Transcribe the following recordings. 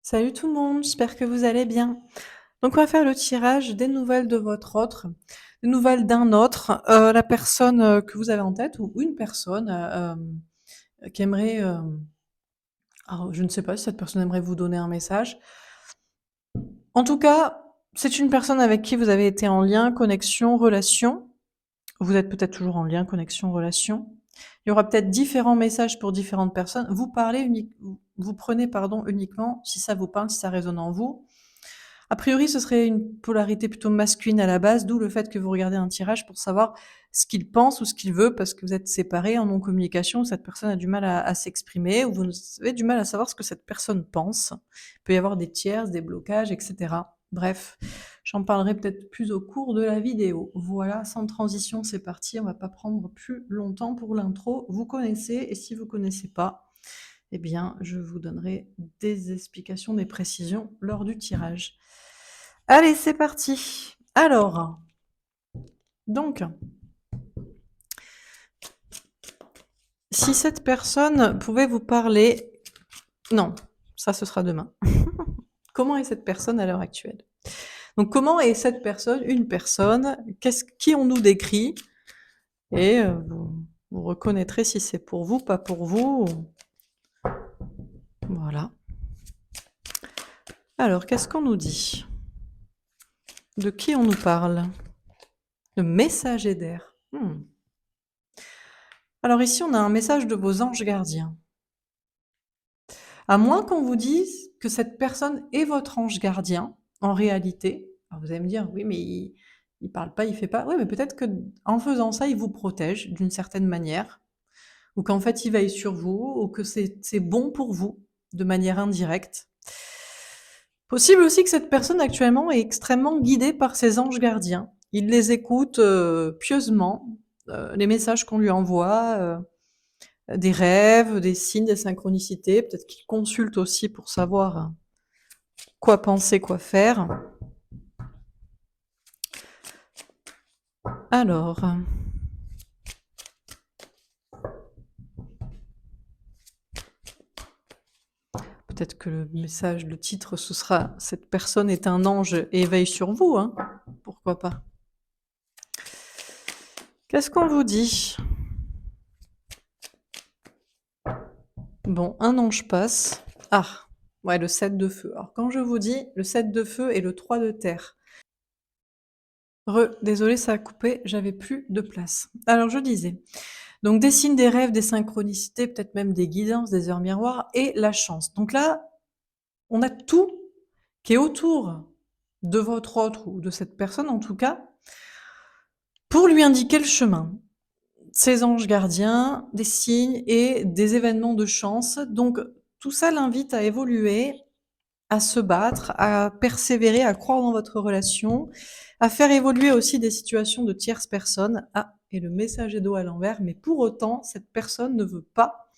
Salut tout le monde, j'espère que vous allez bien. Donc on va faire le tirage des nouvelles de votre autre, des nouvelles d'un autre, la personne, que vous avez en tête ou une personne, qui aimerait, alors je ne sais pas si cette personne aimerait vous donner un message. En tout cas, c'est une personne avec qui vous avez été en lien, connexion, relation. Vous êtes peut-être toujours en lien, connexion, relation. Il y aura peut-être différents messages pour différentes personnes. Vous prenez pardon uniquement si ça vous parle, si ça résonne en vous. A priori, ce serait une polarité plutôt masculine à la base, d'où le fait que vous regardez un tirage pour savoir ce qu'il pense ou ce qu'il veut, parce que vous êtes séparés en non-communication, ou cette personne a du mal à s'exprimer, ou vous avez du mal à savoir ce que cette personne pense. Il peut y avoir des tiers, des blocages, etc. Bref, j'en parlerai peut-être plus au cours de la vidéo. Voilà, sans transition, c'est parti. On va pas prendre plus longtemps pour l'intro. Vous connaissez, et si vous connaissez pas, eh bien, je vous donnerai des explications, des précisions lors du tirage. Allez, c'est parti. Alors, donc, si cette personne pouvait vous parler... Non, ça ce sera demain. Comment est cette personne à l'heure actuelle? Donc, comment est cette personne, une personne, qui on nous décrit? Et vous reconnaîtrez si c'est pour vous, pas pour vous. Voilà. Alors, qu'est-ce qu'on nous dit? De qui on nous parle? Le messager d'air. Alors ici, on a un message de vos anges gardiens. À moins qu'on vous dise que cette personne est votre ange gardien, en réalité. Alors vous allez me dire, oui, mais il parle pas, il fait pas. Oui, mais peut-être que en faisant ça, il vous protège d'une certaine manière, ou qu'en fait, il veille sur vous, ou que c'est bon pour vous, de manière indirecte. Possible aussi que cette personne actuellement est extrêmement guidée par ses anges gardiens. Il les écoute pieusement, les messages qu'on lui envoie, des rêves, des signes, des synchronicités. Peut-être qu'il consulte aussi pour savoir quoi penser, quoi faire. Alors, peut-être que le message, le titre, ce sera cette personne est un ange et veille sur vous, hein. Pourquoi pas. Qu'est-ce qu'on vous dit? Bon, un ange passe. Ah, ouais, le 7 de feu. Alors, quand je vous dis le 7 de feu et le 3 de terre. Désolé, ça a coupé, j'avais plus de place. Alors, je disais, donc des signes, des rêves, des synchronicités, peut-être même des guidances, des heures miroirs et la chance. Donc là, on a tout qui est autour de votre autre ou de cette personne en tout cas, pour lui indiquer le chemin. Ses anges gardiens, des signes et des événements de chance. Donc tout ça l'invite à évoluer, à se battre, à persévérer, à croire dans votre relation, à faire évoluer aussi des situations de tierces personnes. Ah, et le message est dos à l'envers, mais pour autant, cette personne ne veut pas,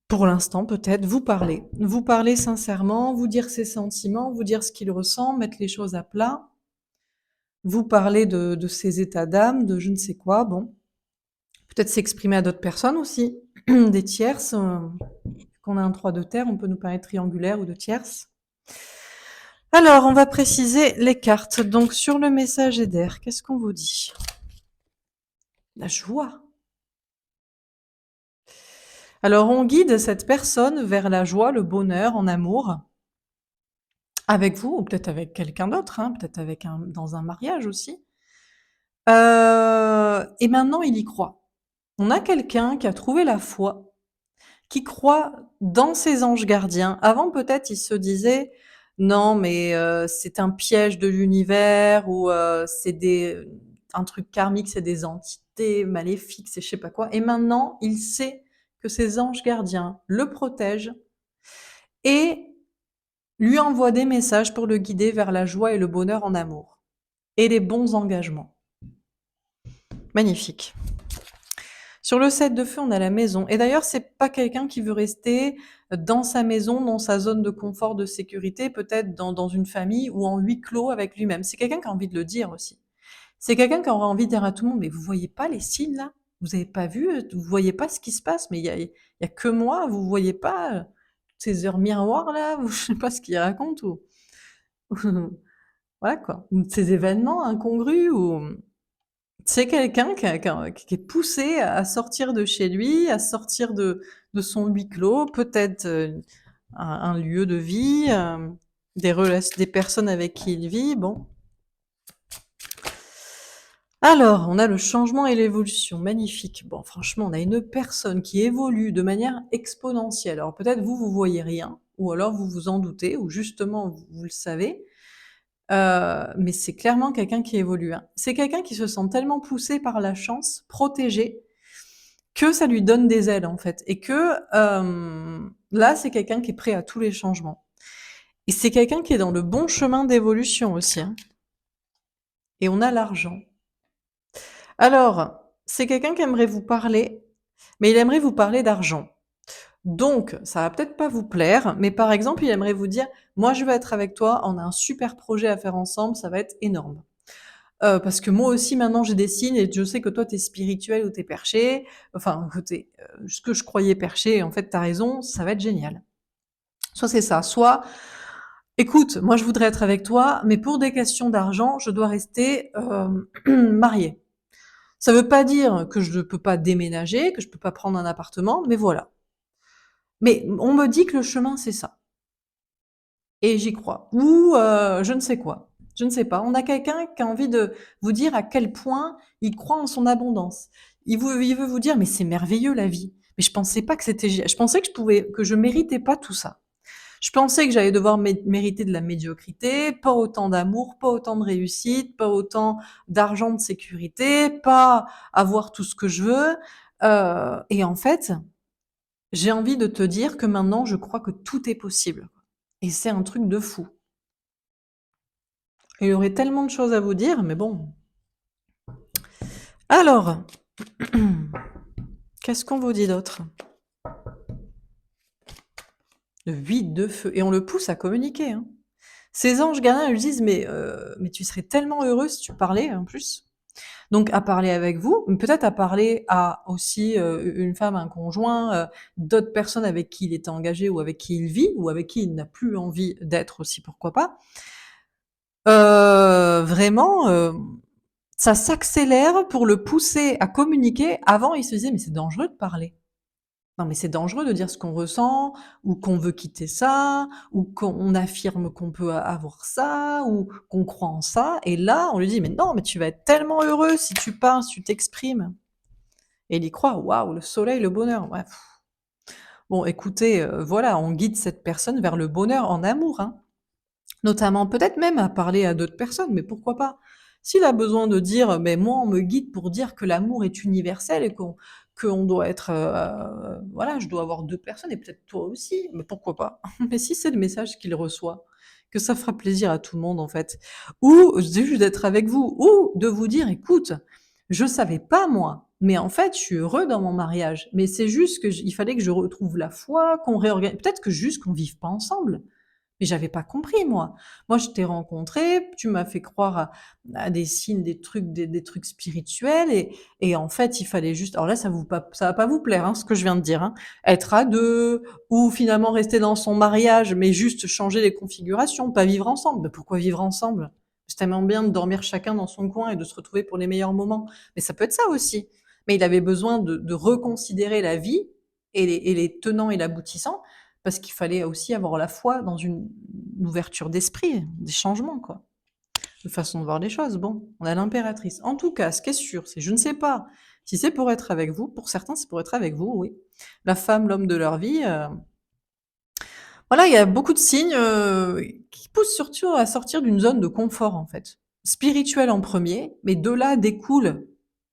pour l'instant peut-être, vous parler sincèrement, vous dire ses sentiments, vous dire ce qu'il ressent, mettre les choses à plat, vous parler de ses états d'âme, de je ne sais quoi, bon. Peut-être s'exprimer à d'autres personnes aussi, des tierces. Qu'on a un 3 de terre, on peut nous parler de triangulaire ou de tierce. Alors, on va préciser les cartes. Donc, sur le message d'air, qu'est-ce qu'on vous dit? La joie. Alors, on guide cette personne vers la joie, le bonheur en amour, avec vous, ou peut-être avec quelqu'un d'autre, hein, peut-être dans un mariage aussi. Et maintenant, il y croit. On a quelqu'un qui a trouvé la foi, qui croit dans ses anges gardiens. Avant, peut-être, il se disait, non, mais c'est un piège de l'univers, ou un truc karmique, c'est des entités maléfiques, c'est je sais pas quoi. Et maintenant, il sait que ses anges gardiens le protègent et lui envoient des messages pour le guider vers la joie et le bonheur en amour. Et les bons engagements. Magnifique. Sur le 7 de feu, on a la maison. Et d'ailleurs, c'est pas quelqu'un qui veut rester dans sa maison, dans sa zone de confort, de sécurité, peut-être dans une famille ou en huis clos avec lui-même. C'est quelqu'un qui a envie de le dire aussi. C'est quelqu'un qui aura envie de dire à tout le monde, mais vous voyez pas les signes là? Vous avez pas vu? Vous voyez pas ce qui se passe? Mais il y a que moi, vous voyez pas? ces heures miroirs là, ou je sais pas ce qu'il raconte ou voilà quoi, ou ces événements incongrus ou c'est quelqu'un qui est poussé à sortir de chez lui, à sortir de son huis clos, peut-être, un lieu de vie, des personnes avec qui il vit, bon. Alors, on a le changement et l'évolution, magnifique. Bon, franchement, on a une personne qui évolue de manière exponentielle. Alors peut-être vous, vous voyez rien, ou alors vous vous en doutez, ou justement vous le savez, mais c'est clairement quelqu'un qui évolue, hein. C'est quelqu'un qui se sent tellement poussé par la chance, protégé, que ça lui donne des ailes en fait, et que là, c'est quelqu'un qui est prêt à tous les changements. Et c'est quelqu'un qui est dans le bon chemin d'évolution aussi, hein. Et on a l'argent. Alors, c'est quelqu'un qui aimerait vous parler, mais il aimerait vous parler d'argent. Donc, ça va peut-être pas vous plaire, mais par exemple, il aimerait vous dire: «Moi, je veux être avec toi, on a un super projet à faire ensemble, ça va être énorme. Parce que moi aussi maintenant j'ai des signes et je sais que toi tu es spirituel ou tu es perché, enfin que tu ce que je croyais perché, en fait tu as raison, ça va être génial». Soit c'est ça, soit: «Écoute, moi je voudrais être avec toi, mais pour des questions d'argent, je dois rester, mariée. Ça veut pas dire que je ne peux pas déménager, que je peux pas prendre un appartement, mais voilà. Mais on me dit que le chemin c'est ça et j'y crois» ou je ne sais quoi. Je ne sais pas. On a quelqu'un qui a envie de vous dire à quel point il croit en son abondance. Il veut vous dire: «Mais c'est merveilleux la vie. Mais je pensais pas que c'était gé je pensais que je méritais pas tout ça. Je pensais que j'allais devoir mériter de la médiocrité, pas autant d'amour, pas autant de réussite, pas autant d'argent, de sécurité, pas avoir tout ce que je veux, et en fait, j'ai envie de te dire que maintenant je crois que tout est possible et c'est un truc de fou». Il y aurait tellement de choses à vous dire, mais bon. Alors, qu'est-ce qu'on vous dit d'autre? Le 8 de feu et on le pousse à communiquer, hein. Ces anges gardiens lui disent: mais tu serais tellement heureux si tu parlais en plus». Donc à parler avec vous, mais peut-être à parler à aussi, une femme, un conjoint, d'autres personnes avec qui il était engagé ou avec qui il vit ou avec qui il n'a plus envie d'être aussi, pourquoi pas. Vraiment, ça s'accélère pour le pousser à communiquer. Avant, il se disait: «Mais c'est dangereux de parler. Non, mais c'est dangereux de dire ce qu'on ressent ou qu'on veut quitter ça ou qu'on affirme qu'on peut avoir ça ou qu'on croit en ça» et là, on lui dit: «Mais non, mais tu vas être tellement heureux si tu parles, si tu t'exprimes» et il y croit. Waouh, le soleil, le bonheur, ouais. Bon, écoutez, voilà, on guide cette personne vers le bonheur en amour, hein. Notamment, peut-être même à parler à d'autres personnes, mais pourquoi pas? S'il a besoin de dire: «Mais moi, on me guide pour dire que l'amour est universel et qu'on doit être, voilà, je dois avoir 2 personnes et peut-être toi aussi», mais pourquoi pas? Mais si c'est le message qu'il reçoit, que ça fera plaisir à tout le monde, en fait. Ou juste d'être avec vous, ou de vous dire: «Écoute, je savais pas moi, mais en fait, je suis heureux dans mon mariage, mais c'est juste que il fallait que je retrouve la foi, qu'on réorganise peut-être que juste qu'on vive pas ensemble». Mais j'avais pas compris moi. Moi, je t'ai rencontré, tu m'as fait croire à des signes, des trucs spirituels et en fait, il fallait juste alors là, ça va pas vous plaire, hein, ce que je viens de dire, hein. Être à 2 ou finalement rester dans son mariage, mais juste changer les configurations, pas vivre ensemble. Mais pourquoi vivre ensemble? C'est tellement bien de dormir chacun dans son coin et de se retrouver pour les meilleurs moments. Mais ça peut être ça aussi. Mais il avait besoin de reconsidérer la vie et les tenants et l'aboutissant parce qu'il fallait aussi avoir la foi dans une ouverture d'esprit, des changements, quoi, de façon de voir les choses. Bon, on a l'impératrice. En tout cas, ce qui est sûr, c'est je ne sais pas si c'est pour être avec vous. Pour certains, c'est pour être avec vous, oui. La femme, l'homme de leur vie. Voilà, il y a beaucoup de signes qui poussent surtout à sortir d'une zone de confort, en fait. Spirituel en premier, mais de là découlent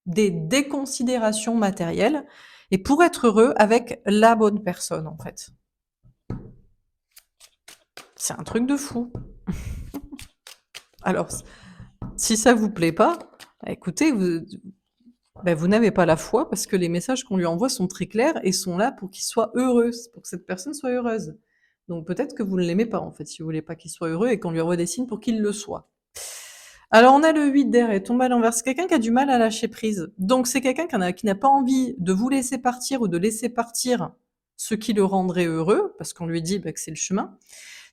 des déconsidérations matérielles. Et pour être heureux avec la bonne personne, en fait. C'est un truc de fou. Alors, si ça vous plaît pas, bah, écoutez, vous n'avez pas la foi parce que les messages qu'on lui envoie sont très clairs et sont là pour qu'il soit heureux, pour que cette personne soit heureuse. Donc peut-être que vous ne l'aimez pas en fait, si vous voulez pas qu'il soit heureux et qu'on lui envoie des signes pour qu'il le soit. Alors on a le 8 d'air et tombe à l'envers. C'est quelqu'un qui a du mal à lâcher prise. Donc c'est quelqu'un qui n'a pas envie de vous laisser partir ou de laisser partir ce qui le rendrait heureux, parce qu'on lui dit que c'est le chemin.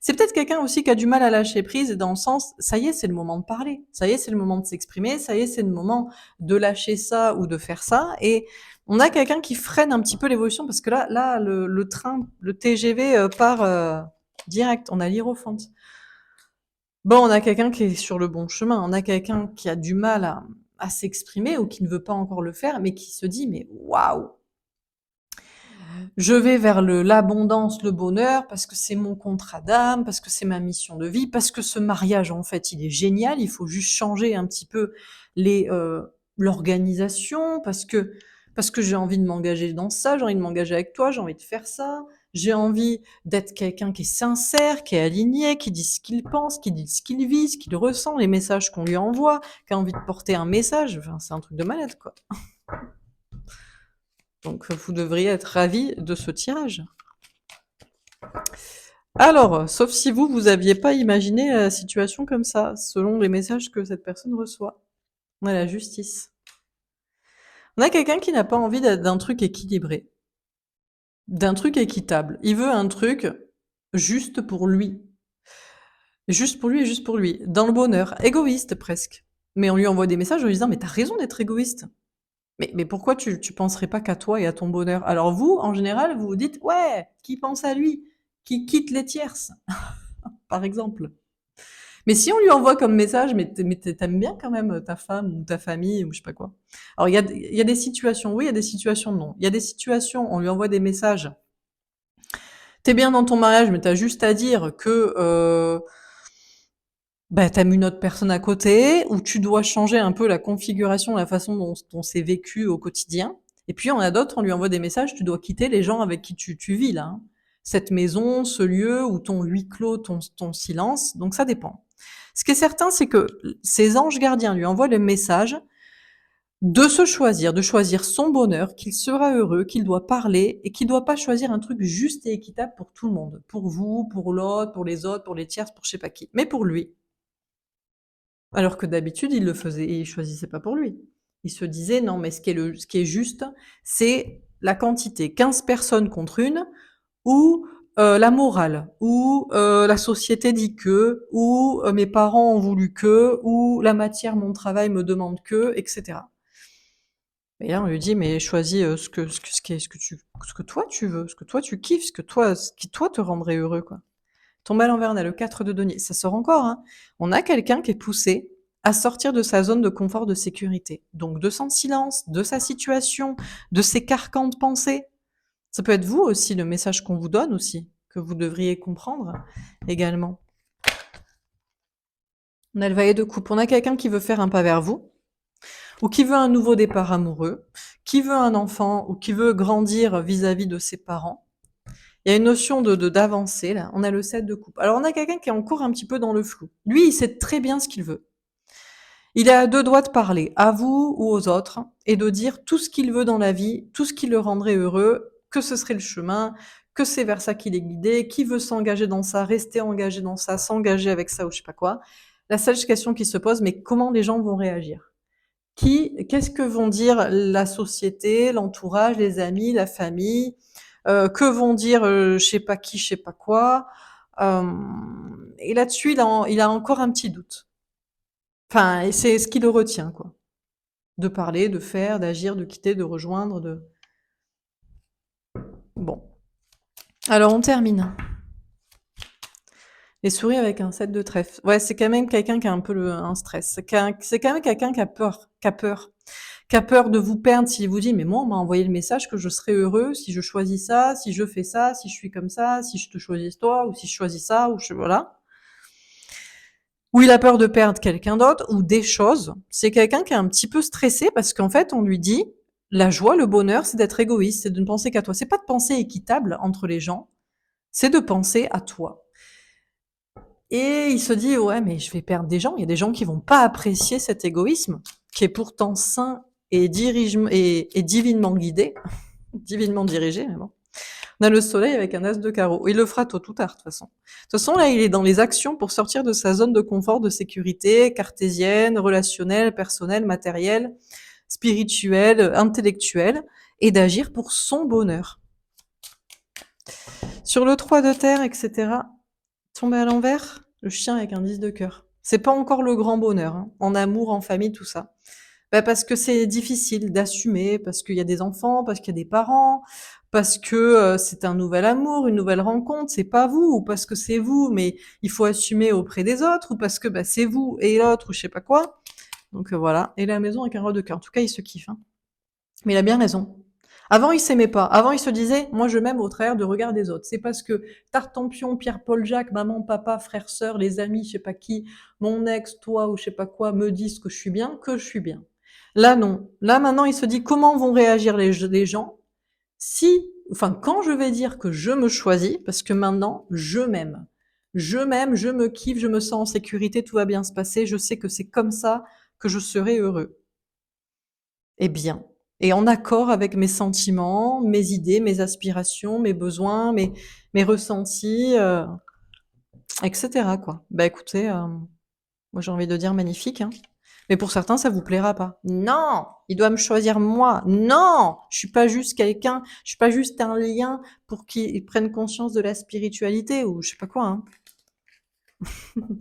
C'est peut-être quelqu'un aussi qui a du mal à lâcher prise, dans le sens, ça y est, c'est le moment de parler, ça y est, c'est le moment de s'exprimer, ça y est, c'est le moment de lâcher ça ou de faire ça. Et on a quelqu'un qui freine un petit peu l'évolution, parce que là, le train, le TGV part direct, on a l'hiérophante. Bon, on a quelqu'un qui est sur le bon chemin, on a quelqu'un qui a du mal à s'exprimer ou qui ne veut pas encore le faire, mais qui se dit, mais waouh, je vais vers l'abondance, le bonheur, parce que c'est mon contrat d'âme, parce que c'est ma mission de vie, parce que ce mariage, en fait, il est génial, il faut juste changer un petit peu l'organisation, parce que j'ai envie de m'engager dans ça, j'ai envie de m'engager avec toi, j'ai envie de faire ça, j'ai envie d'être quelqu'un qui est sincère, qui est aligné, qui dit ce qu'il pense, qui dit ce qu'il vit, ce qu'il ressent, les messages qu'on lui envoie, qui a envie de porter un message, enfin, c'est un truc de malade, quoi. Donc, vous devriez être ravis de ce tirage. Alors, sauf si vous aviez pas imaginé la situation comme ça, selon les messages que cette personne reçoit. On a la justice. On a quelqu'un qui n'a pas envie d'un truc équilibré, d'un truc équitable. Il veut un truc juste pour lui. Juste pour lui et juste pour lui. Dans le bonheur. Égoïste presque. Mais on lui envoie des messages en lui disant, mais t'as raison d'être égoïste. Mais pourquoi tu penserais pas qu'à toi et à ton bonheur? Alors vous, en général, vous vous dites, ouais, qui pense à lui? Qui quitte les tierces, par exemple. Mais si on lui envoie comme message, mais t'aimes bien quand même ta femme ou ta famille ou je sais pas quoi. Alors il y a des situations oui, il y a des situations non. Il y a des situations, on lui envoie des messages. T'es bien dans ton mariage, mais t'as juste à dire que t'aimes une autre personne à côté, ou tu dois changer un peu la configuration, la façon dont c'est vécu au quotidien. Et puis on a d'autres, on lui envoie des messages, tu dois quitter les gens avec qui tu vis là. Hein. Cette maison, ce lieu, ou ton huis clos, ton silence. Donc ça dépend. Ce qui est certain, c'est que ces anges gardiens lui envoient le message de choisir son bonheur, qu'il sera heureux, qu'il doit parler et qu'il doit pas choisir un truc juste et équitable pour tout le monde. Pour vous, pour l'autre, pour les autres, pour les tierces, pour je sais pas qui. Mais pour lui. Alors que d'habitude, il le faisait et il choisissait pas pour lui. Il se disait, non, mais ce qui est juste, c'est la quantité. 15 personnes contre une, ou la morale, ou la société dit que, ou mes parents ont voulu que, ou la matière, mon travail me demande que, etc. Et là, on lui dit, mais choisis ce que toi tu veux, ce que toi tu kiffes, ce qui toi te rendrait heureux, quoi. Tombé à l'envers, on a le 4 de denier. Ça sort encore, hein. On a quelqu'un qui est poussé à sortir de sa zone de confort, de sécurité. Donc de son silence, de sa situation, de ses carcans de pensée. Ça peut être vous aussi, le message qu'on vous donne aussi, que vous devriez comprendre également. On a le valet de coupe. On a quelqu'un qui veut faire un pas vers vous, ou qui veut un nouveau départ amoureux, qui veut un enfant, ou qui veut grandir vis-à-vis de ses parents. Il y a une notion d'avancer, là. On a le 7 de coupe. Alors, on a quelqu'un qui est encore un petit peu dans le flou. Lui, il sait très bien ce qu'il veut. Il est à deux doigts de parler, à vous ou aux autres, et de dire tout ce qu'il veut dans la vie, tout ce qui le rendrait heureux, que ce serait le chemin, que c'est vers ça qu'il est guidé, qui veut s'engager dans ça, rester engagé dans ça, s'engager avec ça ou je sais pas quoi. La seule question qui se pose, mais comment les gens vont réagir? Qu'est-ce que vont dire la société, l'entourage, les amis, la famille? Que vont dire je sais pas qui, je sais pas quoi. Et là-dessus, il a encore un petit doute. Enfin, et c'est ce qui le retient, quoi. De parler, de faire, d'agir, de quitter, de rejoindre, de. Bon. Alors on termine. Les souris avec un 7 de trèfle. Ouais, c'est quand même quelqu'un qui a un peu un stress. C'est quand même quelqu'un qui a peur, qui a peur de vous perdre s'il vous dit, mais moi, on m'a envoyé le message que je serais heureux si je choisis ça, si je fais ça, si je suis comme ça, si je te choisis toi, ou si je choisis ça, voilà. Ou il a peur de perdre quelqu'un d'autre, ou des choses. C'est quelqu'un qui est un petit peu stressé parce qu'en fait, on lui dit, la joie, le bonheur, c'est d'être égoïste, c'est de ne penser qu'à toi. C'est pas de penser équitable entre les gens, c'est de penser à toi. Et il se dit, ouais, mais je vais perdre des gens. Il y a des gens qui vont pas apprécier cet égoïsme, qui est pourtant sain et divinement guidé, divinement dirigé, mais bon. On a le soleil avec un as de carreau. Il le fera tôt ou tard, de toute façon. De toute façon, là, il est dans les actions pour sortir de sa zone de confort, de sécurité, cartésienne, relationnelle, personnelle, matérielle, spirituelle, intellectuelle, et d'agir pour son bonheur. Sur le 3 de terre, et cetera, tombé à l'envers, le chien avec un 10 de cœur. C'est pas encore le grand bonheur, hein, en amour, en famille, tout ça. Bah, parce que c'est difficile d'assumer, parce qu'il y a des enfants, parce qu'il y a des parents, parce que, c'est un nouvel amour, une nouvelle rencontre, c'est pas vous, ou parce que c'est vous, mais il faut assumer auprès des autres, ou parce que, bah, c'est vous et l'autre, ou je sais pas quoi. Donc, voilà. Et la maison avec un roi de cœur. En tout cas, il se kiffe, hein. Mais il a bien raison. Avant, il s'aimait pas. Avant, il se disait, moi, je m'aime au travers de regard des autres. C'est parce que Tartampion, Pierre, Paul, Jacques, maman, papa, frère, sœur, les amis, je sais pas qui, mon ex, toi, ou je sais pas quoi, me disent que je suis bien. Là, non. Là, maintenant, il se dit comment vont réagir les gens si, enfin, quand je vais dire que je me choisis, parce que maintenant, je m'aime. Je m'aime, je me kiffe, je me sens en sécurité, tout va bien se passer, je sais que c'est comme ça que je serai heureux et bien et en accord avec mes sentiments, mes idées, mes aspirations, mes besoins, mes ressentis, et cetera, quoi. Bah, écoutez, moi, j'ai envie de dire magnifique, hein. Mais pour certains, ça vous plaira pas. Non! Il doit me choisir moi. Non! Je suis pas juste quelqu'un, je suis pas juste un lien pour qu'ils prennent conscience de la spiritualité ou je sais pas quoi, hein.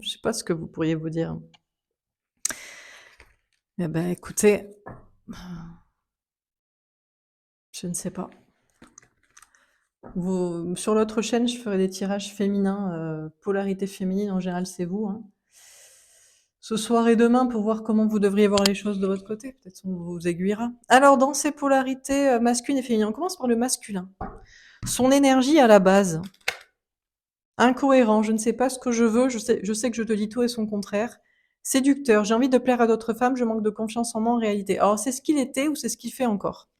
Je sais pas ce que vous pourriez vous dire. Eh ben, écoutez, je ne sais pas. Sur l'autre chaîne, je ferai des tirages féminins, polarité féminine, en général, c'est vous, hein. Ce soir et demain pour voir comment vous devriez voir les choses de votre côté. Peut-être on vous aiguillera. Alors, dans ces polarités masculines et féminines, on commence par le masculin. Son énergie à la base. Incohérent, je ne sais pas ce que je veux, je sais que je te dis tout et son contraire. Séducteur, j'ai envie de plaire à d'autres femmes, je manque de confiance en moi en réalité. Alors, c'est ce qu'il était ou c'est ce qu'il fait encore?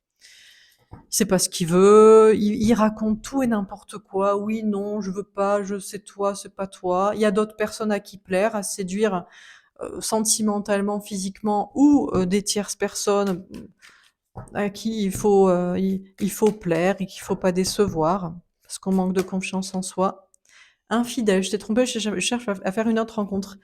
Il sait pas ce qu'il veut, il raconte tout et n'importe quoi. Oui, non, je veux pas, je sais toi, c'est pas toi. Il y a d'autres personnes à qui plaire, à séduire sentimentalement, physiquement ou des tierces personnes à qui il faut plaire et qu'il faut pas décevoir parce qu'on manque de confiance en soi. Infidèle, je t'ai trompé, je cherche à faire une autre rencontre.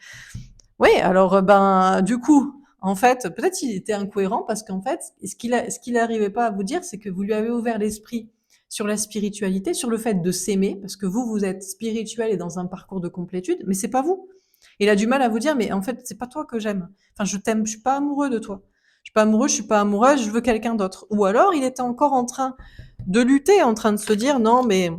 Oui, alors ben du coup, en fait, peut-être qu'il était incohérent parce qu'en fait, ce qu'il arrivait pas à vous dire, c'est que vous lui avez ouvert l'esprit sur la spiritualité, sur le fait de s'aimer, parce que vous êtes spirituel et dans un parcours de complétude, mais c'est pas vous. Il a du mal à vous dire, mais en fait, c'est pas toi que j'aime. Enfin, je t'aime, je suis pas amoureux de toi. Je suis pas amoureux, je suis pas amoureuse, je veux quelqu'un d'autre. Ou alors, il était encore en train de lutter, en train de se dire, non, mais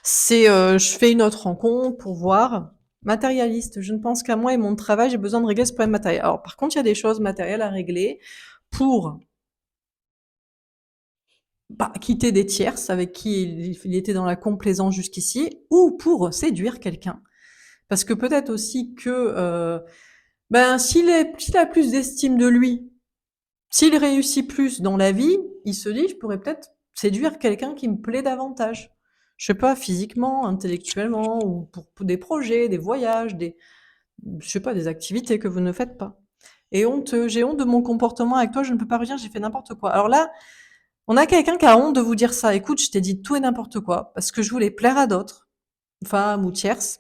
c'est, je fais une autre rencontre pour voir. Matérialiste, je ne pense qu'à moi et mon travail, j'ai besoin de régler ce problème matériel. Alors, par contre, il y a des choses matérielles à régler pour bah, quitter des tierces avec qui il était dans la complaisance jusqu'ici, ou pour séduire quelqu'un. Parce que peut-être aussi que, ben, s'il a plus d'estime de lui, s'il réussit plus dans la vie, il se dit, je pourrais peut-être séduire quelqu'un qui me plaît davantage. Je sais pas, physiquement, intellectuellement, ou pour des projets, des voyages, je sais pas, des activités que vous ne faites pas. Et j'ai honte de mon comportement avec toi, je ne peux pas dire, j'ai fait n'importe quoi. Alors là, on a quelqu'un qui a honte de vous dire ça. Écoute, je t'ai dit tout et n'importe quoi, parce que je voulais plaire à d'autres, femmes ou tierces.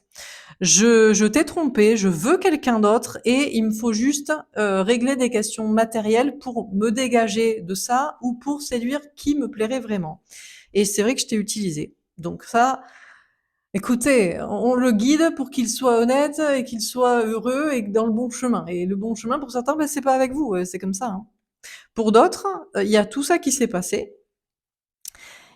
Je t'ai trompé, je veux quelqu'un d'autre et il me faut juste régler des questions matérielles pour me dégager de ça ou pour séduire qui me plairait vraiment. Et c'est vrai que je t'ai utilisé. Donc ça, écoutez, on le guide pour qu'il soit honnête et qu'il soit heureux et dans le bon chemin. Et le bon chemin, pour certains, ben, c'est pas avec vous, c'est comme ça, hein. Pour d'autres, il y a tout ça qui s'est passé.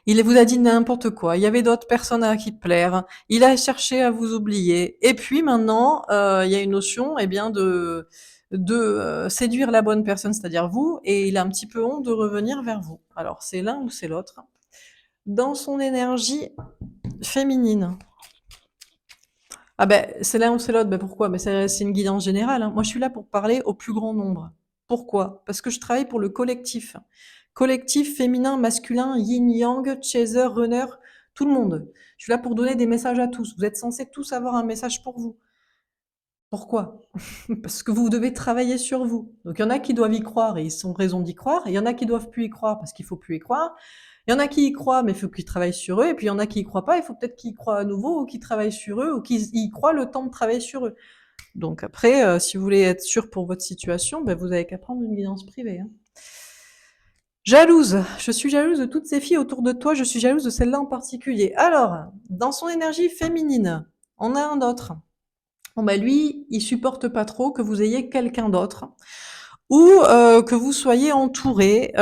Il vous a dit n'importe quoi. Il y avait d'autres personnes à qui plaire. Il a cherché à vous oublier. Et puis maintenant, il y a une notion, eh bien, de séduire la bonne personne, c'est-à-dire vous, et il a un petit peu honte de revenir vers vous. Alors, c'est l'un ou c'est l'autre. Dans son énergie féminine. Ah ben, c'est l'un ou c'est l'autre. Ben pourquoi? Ben c'est une guidance générale, hein. Moi, je suis là pour parler au plus grand nombre. Pourquoi? Parce que je travaille pour le collectif. Collectif féminin, masculin, yin-yang, chaser, runner, tout le monde. Je suis là pour donner des messages à tous. Vous êtes censés tous avoir un message pour vous. Pourquoi? Parce que vous devez travailler sur vous. Donc il y en a qui doivent y croire et ils ont raison d'y croire. Et il y en a qui doivent plus y croire parce qu'il faut plus y croire. Il y en a qui y croient, mais il faut qu'ils travaillent sur eux. Et puis il y en a qui y croient pas, il faut peut-être qu'ils y croient à nouveau ou qu'ils travaillent sur eux ou qu'ils y croient le temps de travailler sur eux. Donc après, si vous voulez être sûr pour votre situation, ben vous avez qu'à prendre une guidance privée, hein. Jalouse. Je suis jalouse de toutes ces filles autour de toi, je suis jalouse de celle-là en particulier. Alors, dans son énergie féminine, on a un autre. Bon bah lui, il supporte pas trop que vous ayez quelqu'un d'autre ou que vous soyez entouré.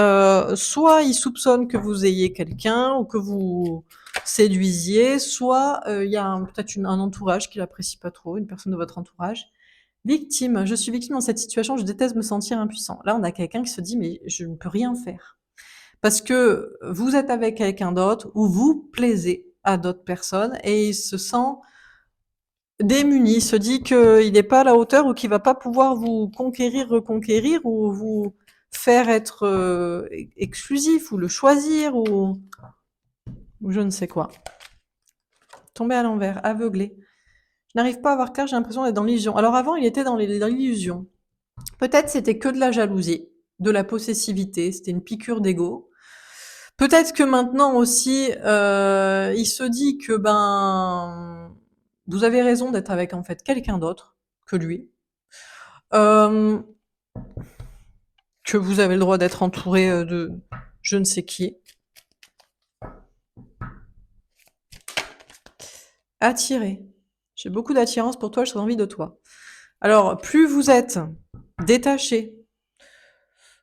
Soit il soupçonne que vous ayez quelqu'un ou que vous séduisiez, soit il y a peut-être un entourage qui l'apprécie pas trop, une personne de votre entourage. Victime, je suis victime dans cette situation, je déteste me sentir impuissant. Là, on a quelqu'un qui se dit mais je ne peux rien faire. Parce que vous êtes avec quelqu'un d'autre ou vous plaisez à d'autres personnes et il se sent démuni, se dit qu'il n'est pas à la hauteur ou qu'il va pas pouvoir vous conquérir, reconquérir ou vous faire être exclusif ou le choisir ou je ne sais quoi. Tomber à l'envers, aveuglé. Je n'arrive pas à avoir clair, j'ai l'impression d'être dans l'illusion. Alors avant, il était dans l'illusion. Peut-être c'était que de la jalousie, de la possessivité, c'était une piqûre d'ego. Peut-être que maintenant aussi, il se dit que vous avez raison d'être avec en fait quelqu'un d'autre que lui. Euh, que vous avez le droit d'être entouré de je ne sais qui. Attiré. J'ai beaucoup d'attirance pour toi, j'ai envie de toi. Alors, plus vous êtes détaché,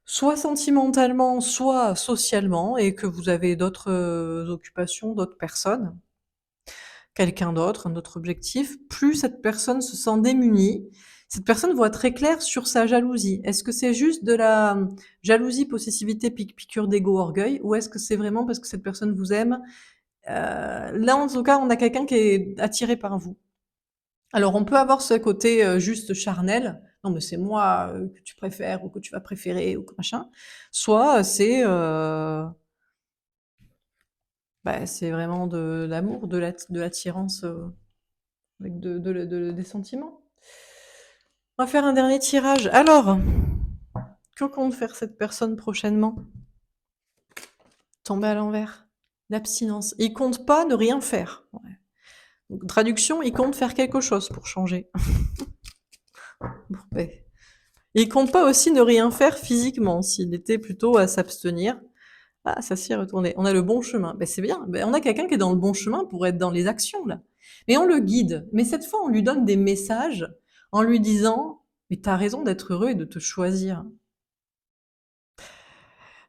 soit sentimentalement, soit socialement, et que vous avez d'autres occupations, d'autres personnes, quelqu'un d'autre, un autre objectif, plus cette personne se sent démunie. Cette personne voit très clair sur sa jalousie. Est-ce que c'est juste de la jalousie, possessivité, piqûre d'ego, orgueil, ou est-ce que c'est vraiment parce que cette personne vous aime? Là, en tout cas, on a quelqu'un qui est attiré par vous. Alors, on peut avoir ce côté juste charnel. Non, mais c'est moi que tu préfères ou que tu vas préférer ou que machin. Soit c'est c'est vraiment de l'amour, de l'attirance avec des sentiments. On va faire un dernier tirage. Alors, que compte faire cette personne prochainement? Tomber à l'envers. L'abstinence. Il compte pas ne rien faire. Ouais. Donc, traduction, il compte faire quelque chose pour changer. Bon, ben. Il compte pas aussi ne rien faire physiquement, s'il était plutôt à s'abstenir. Ah, ça s'y est retourné. On a le bon chemin. Ben, c'est bien. Ben, on a quelqu'un qui est dans le bon chemin pour être dans les actions, là. Mais on le guide. Mais cette fois, on lui donne des messages en lui disant, mais t'as raison d'être heureux et de te choisir.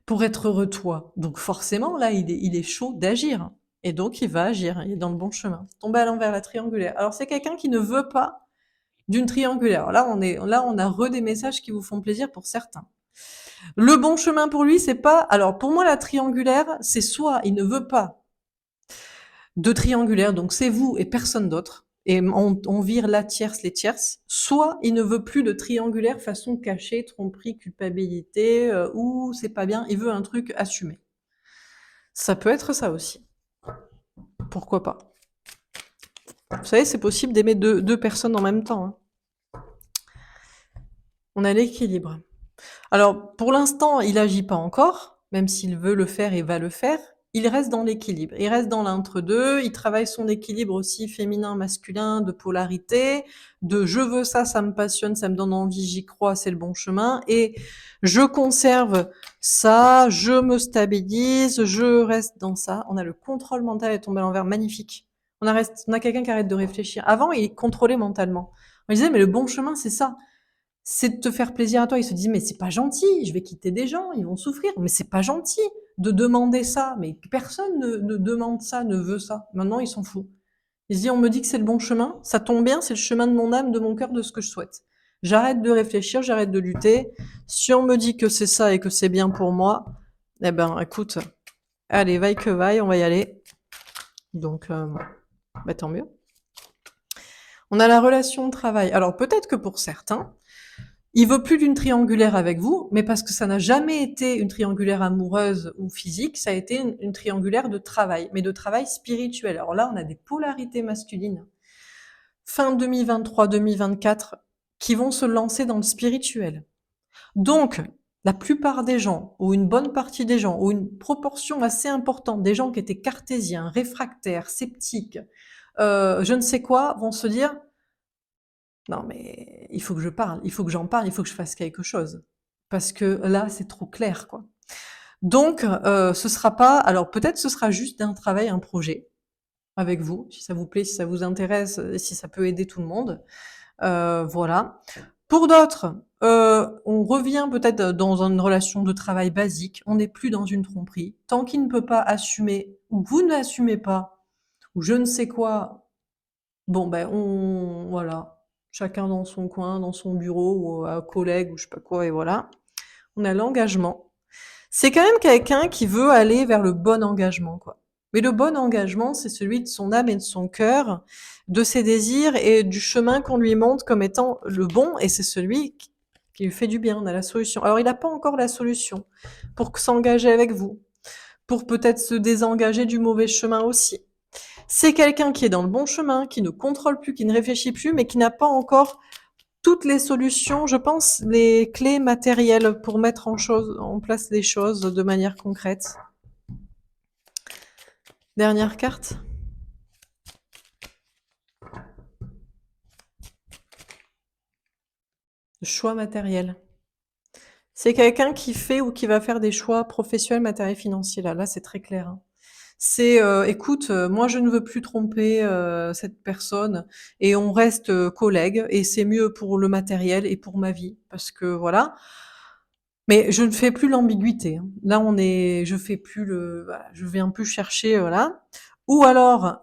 Pour être heureux toi. Donc forcément, là, il est chaud d'agir. Et donc, il va agir. Il est dans le bon chemin. Tomber à l'envers, la triangulaire. Alors, c'est quelqu'un qui ne veut pas d'une triangulaire. Alors là, on a des messages qui vous font plaisir pour certains. Le bon chemin pour lui, c'est pas. Alors, pour moi, la triangulaire, c'est soit il ne veut pas de triangulaire, donc c'est vous et personne d'autre. Et on vire la tierce, les tierces. Soit il ne veut plus de triangulaire façon cachée, tromperie, culpabilité, ou c'est pas bien, il veut un truc assumé. Ça peut être ça aussi. Pourquoi pas? Vous savez, c'est possible d'aimer deux personnes en même temps. Hein. On a l'équilibre. Alors, pour l'instant, il agit pas encore, même s'il veut le faire et va le faire. Il reste dans l'équilibre. Il reste dans l'entre-deux. Il travaille son équilibre aussi féminin, masculin, de polarité, de je veux ça, ça me passionne, ça me donne envie, j'y crois, c'est le bon chemin. Et je conserve ça, je me stabilise, je reste dans ça. On a le contrôle mental est tombé à l'envers, magnifique. On a quelqu'un qui arrête de réfléchir. Avant, il contrôlait mentalement. On disait, mais le bon chemin, c'est ça. C'est de te faire plaisir à toi. Ils se disent, mais c'est pas gentil, je vais quitter des gens, ils vont souffrir. Mais c'est pas gentil de demander ça. Mais personne ne demande ça, ne veut ça. Maintenant, ils s'en foutent. Ils se disent, on me dit que c'est le bon chemin, ça tombe bien, c'est le chemin de mon âme, de mon cœur, de ce que je souhaite. J'arrête de réfléchir, j'arrête de lutter. Si on me dit que c'est ça et que c'est bien pour moi, eh ben, écoute, allez, vaille que vaille, on va y aller. Donc, tant mieux. On a la relation de travail. Alors, peut-être que pour certains, il veut plus d'une triangulaire avec vous, mais parce que ça n'a jamais été une triangulaire amoureuse ou physique, ça a été une triangulaire de travail, mais de travail spirituel. Alors là, on a des polarités masculines. Fin 2023-2024, qui vont se lancer dans le spirituel. Donc, la plupart des gens, ou une bonne partie des gens, ou une proportion assez importante des gens qui étaient cartésiens, réfractaires, sceptiques, je ne sais quoi, vont se dire non, mais il faut que je parle, il faut que j'en parle, il faut que je fasse quelque chose. Parce que là, c'est trop clair, quoi. Donc, ce sera pas alors peut-être ce sera juste un travail, un projet avec vous, si ça vous plaît, si ça vous intéresse et si ça peut aider tout le monde. Voilà. Pour d'autres, on revient peut-être dans une relation de travail basique, on n'est plus dans une tromperie. Tant qu'il ne peut pas assumer ou vous n'assumez pas ou je ne sais quoi, bon ben on voilà, chacun dans son coin, dans son bureau ou un collègue ou je sais pas quoi et voilà. On a l'engagement. C'est quand même quelqu'un qui veut aller vers le bon engagement, quoi. Mais le bon engagement, c'est celui de son âme et de son cœur, de ses désirs et du chemin qu'on lui montre comme étant le bon, et c'est celui qui lui fait du bien, on a la solution. Alors, il n'a pas encore la solution pour s'engager avec vous, pour peut-être se désengager du mauvais chemin aussi. C'est quelqu'un qui est dans le bon chemin, qui ne contrôle plus, qui ne réfléchit plus, mais qui n'a pas encore toutes les solutions, je pense, les clés matérielles pour mettre en place les choses de manière concrète. Dernière carte. Choix matériel. C'est quelqu'un qui fait ou qui va faire des choix professionnels, matériels, financiers. Là, c'est très clair, hein. C'est écoute, moi je ne veux plus tromper cette personne et on reste collègues et c'est mieux pour le matériel et pour ma vie parce que voilà. Mais je ne fais plus l'ambiguïté, hein. Là, je fais plus voilà, je viens plus chercher, voilà. Ou alors,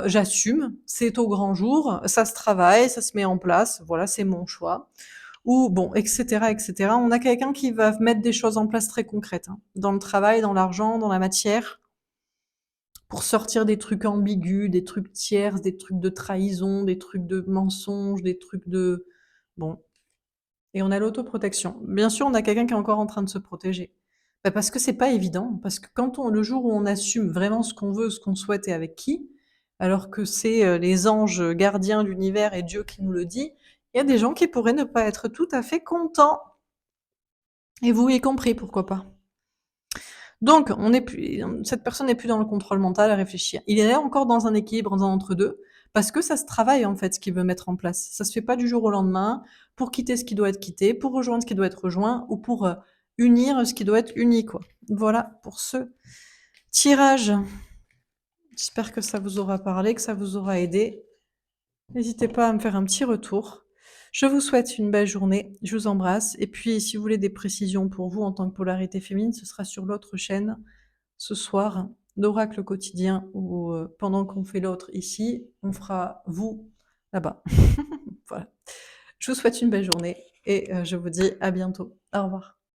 j'assume, c'est au grand jour, ça se travaille, ça se met en place, voilà, c'est mon choix. Ou bon, et cetera, et cetera. On a quelqu'un qui va mettre des choses en place très concrètes, hein, dans le travail, dans l'argent, dans la matière, pour sortir des trucs ambigus, des trucs tierces, des trucs de trahison, des trucs de mensonges, des trucs de bon. Et on a l'autoprotection. Bien sûr, on a quelqu'un qui est encore en train de se protéger. Bah, parce que c'est pas évident. Parce que le jour où on assume vraiment ce qu'on veut, ce qu'on souhaite et avec qui, alors que c'est les anges gardiens de l'univers et Dieu qui nous le dit, il y a des gens qui pourraient ne pas être tout à fait contents. Et vous y compris, pourquoi pas. Donc, cette personne n'est plus dans le contrôle mental à réfléchir. Il est encore dans un équilibre, dans un entre-deux, parce que ça se travaille, en fait, ce qu'il veut mettre en place. Ça se fait pas du jour au lendemain, pour quitter ce qui doit être quitté, pour rejoindre ce qui doit être rejoint, ou pour unir ce qui doit être uni, quoi. Voilà, pour ce tirage. J'espère que ça vous aura parlé, que ça vous aura aidé. N'hésitez pas à me faire un petit retour. Je vous souhaite une belle journée, je vous embrasse, et puis si vous voulez des précisions pour vous en tant que polarité féminine, ce sera sur l'autre chaîne, ce soir, d'Oracle quotidien, où pendant qu'on fait l'autre ici, on fera vous là-bas. Voilà. Je vous souhaite une belle journée, et je vous dis à bientôt. Au revoir.